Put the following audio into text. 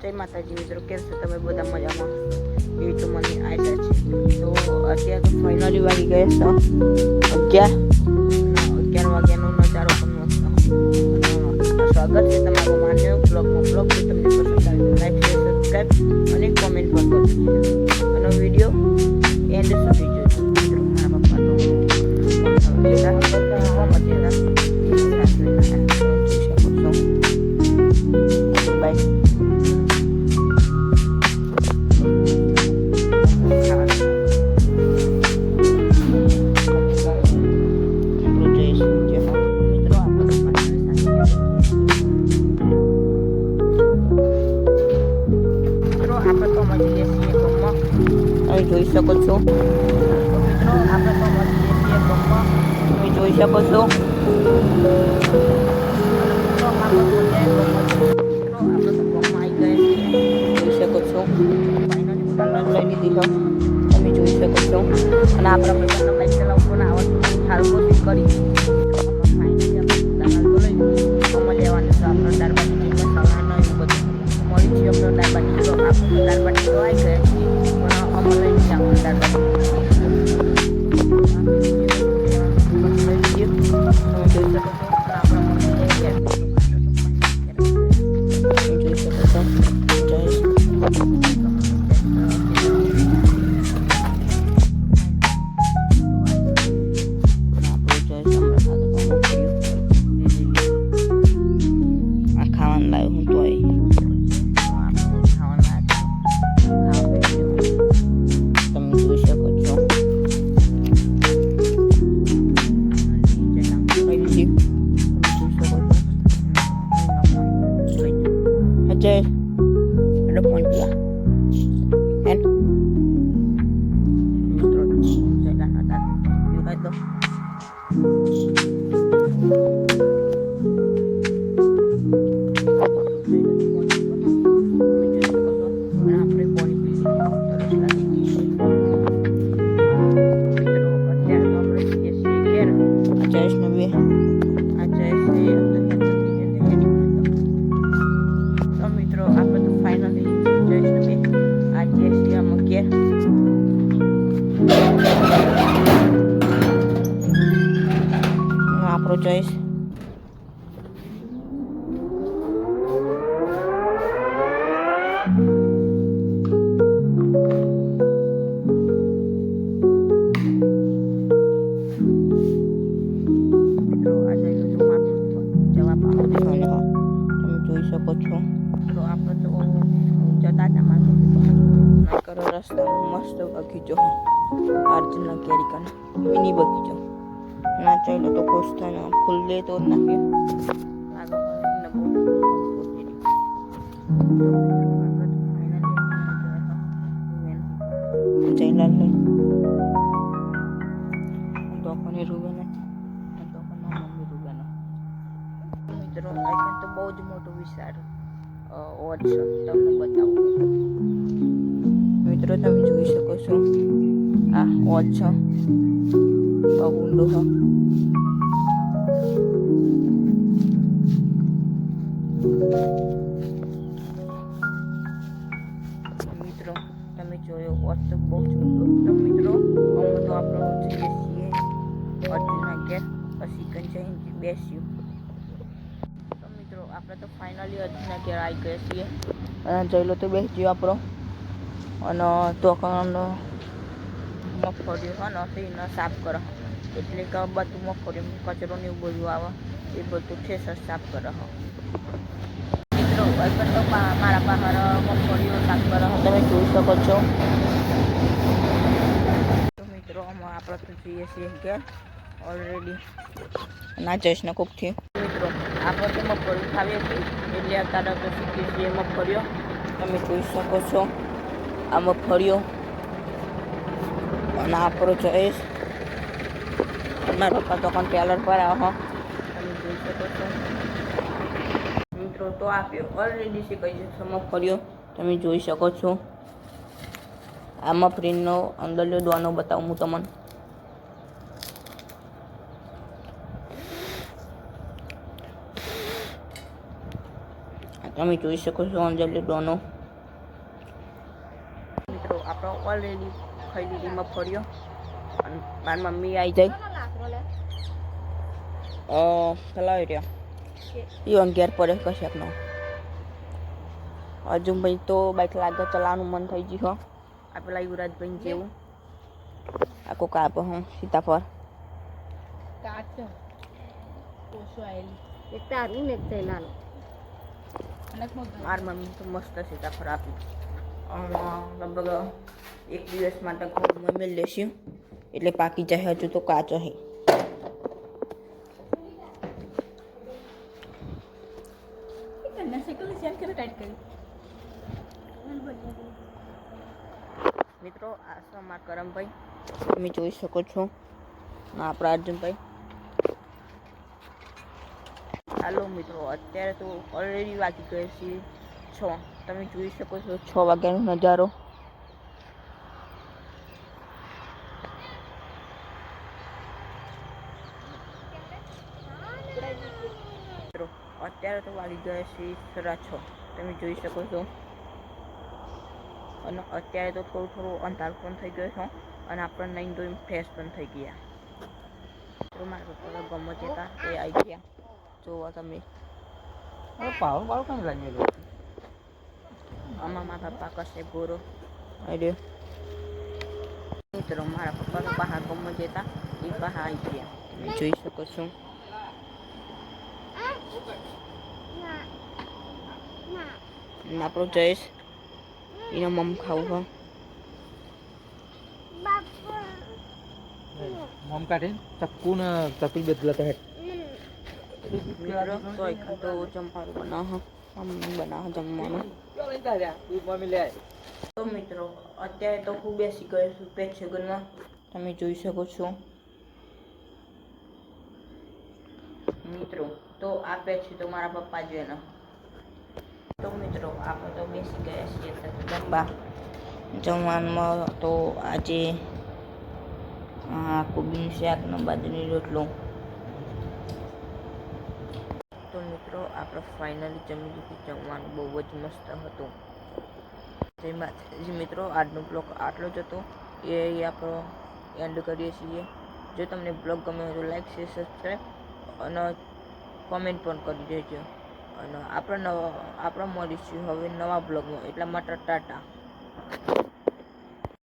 જય માતાજી મિત્રો, કેમ છો તમે? બધા મજામાં એવી તો મને આશા છે. તો અત્યારે તો ફાઇનલી વાગી ગયા છે 11 વાગ્યાનો નજારો પણ મસ્ત. સ્વાગત છે તમારું માન્ય બ્લોગ જો તમને પસંદ આવે તો લાઈક શેર સબસ્ક્રાઈબ અને કોમેન્ટ પણ કરજો અને વિડીયો એન્ડ સુધી જોજો. મિત્રો મારા પપ્પા તો બાય. જોઈ શકો છો મિત્રો, આપણે તો મળીએ છીએ ગમમાં. તમે જોઈ શકો છો જોઈ શકો છો ફાઇનલી લઈ લીધી છે. તમે જોઈ શકો છો અને આપણા બધાને બાઇક ચલાવવું પણ આવડતું સારું કોશિશ કરી ફાઇનલી આપણે લેવાનું છે. આપણો દાળબાટી મસાલા એવું બધું મળી છે. આપણો દાળબાટી તો આપણે દાળબાટી તો આવી ગયા છીએ પણ અમર લઈ છે આપણો dal baati. Jay, ada poin pula. Kan? Terus saya dah ada. Juga itu. Apró Joyce. જવાબ આપો તમે જોઈ શકો છો. તો આપણે તો જતા હતા કરો રસ્તા મસ્ત બગીચો અર્જુનના કેરીકાનો મિની બગીચો ના ચાલે તો ખુશ થાય ને ફૂલ લે તો નાખ્યું જયલાલ દોકાને રૂબેનો દોકાનના મમ્મી રૂબેનો. મિત્રો આઈકન તો બહુ જ મોટો વિસ્તાર ઓડ છે. તમને બતાવું મિત્રો, તમે જોઈ શકો છો આ ઓડ છે ઊંડો છે. મિત્રો તમે જોયો ઓડ તો બહુ જ ઊંડો. તો મિત્રો અમે તો આપણે જઈએ છીએ અર્જુનના ઘેર, પછી કંઈ બેસ્યું. તો મિત્રો આપણે તો ફાઇનલી અર્જુનના ઘેર આવી ગયા છીએ અને જઈ લો તો બેસજો આપણો અને દોકાનનો મગફળી હોય ને એને સાફ કરો. એટલે કે બધું મગફળી કચરો ને એવું બધું આવે એ બધું ઠેસર સાફ કરે. મિત્રો તો મારા પાસે મગફળીઓ સાફ કરે તમે જોઈ શકો છો. તો મિત્રો આપણે તો જઈએ છીએ ઘેર ઓલરેડી ના જઈશને ખૂબ થયું. મિત્રો આપણે તો મગફળી ખાવીએ છીએ એટલે અત્યારે તો શીખીએ છીએ મગફળીઓ. તમે જોઈ શકો છો આ મગફળીઓ અને આપણો જઈશ મારા પપ્પા તો પણ ટેલર પર આવો તમે જોઈ શકો છો. મિત્રો તો આપ્યો ઓલરેડી શીખાઈ જશે મગફળીઓ. તમે જોઈ શકો છો આ મગફળીનો અંદરનો દોનો બતાવું હું તમને. તમે જોઈ શકો છો અંજલિ ડોનો. મિત્રો આપણો ઓલરેડી ખાઈ લીધી મગફળીઓ અને મારી મમ્મી આવી જાય ચલાવી રહ્યા એ અગિયાર પડે કશાકનો. હજુ ભાઈ તો બાઇક લાગે ચલાવવાનું મન થઈ ગયું હો. આ પેલા યુવરાજભાઈ જેવું આખું કાપ હું સીતાફળ માર મમ્મી તો મસ્ત સીતાફળ આપી. લગભગ એક દિવસ માટે મમ્મી લેશું એટલે પાકી જાય. હજુ તો કાચો હે. મિત્રો આ છે અમારા કરમભાઈ, તમે જોઈ શકો છો. આપણા અર્જુનભાઈ. હાલો મિત્રો, અત્યારે તો ઓલરેડી વાગી ગયો છે 6. તમે જોઈ શકો છો 6 વાગ્યાનો નજારો. મિત્રો અત્યારે તો વાગી ગયા છે 6:30. તમે જોઈ શકો છો. અને અત્યારે તો થોડું અંધારું પણ થઈ ગયો છે અને આપણે નહીં તો ફ્રેશ પણ થઈ ગયા. તો મારા પપ્પા ગમો જતા એ આવી ગયા. જોવો તમે પાવ કેમ લાગી આમાં મારા પપ્પા કશે ગોરો અરે મિત્રો મારા પપ્પા તો બહાર ગમો જતા એ બહાર આવી ગયા. તમે જોઈ શકો છો. આપણો જયેશ એનો મમ ખાવું મમ કાઢે ચક્કુ ને ચકલી બદલાતા હે. મિત્રો તો એક તો જમવાનું બનાવ જમવાનું. તો મિત્રો અત્યારે તો હું બેસી ગયો છું પેટસગનમાં. તમે જોઈ શકો છો. મિત્રો તો આ પેટ છે તો મારા પપ્પા જ એનો. તો મિત્રો આપણે તો બેસી ગયા છીએ જમવા. જમવામાં તો આજે કોબીનું શાક ને બાજરીનો રોટલો. તો મિત્રો આપણે ફાઇનલી જમી લીધું. જમવાનું બહુ જ મસ્ત હતું. જય માતાજી મિત્રો, આજનો બ્લોગ આટલો જ હતો. એ આપણો એન્ડ કરીએ છીએ. જો તમને બ્લોગ ગમે તો લાઈક શેર સબસ્ક્રાઈબ અને કોમેન્ટ પણ કરી દેજો. અને આપણે મળીશું હવે નવા બ્લોગમાં. એટલા માટે ટાટા.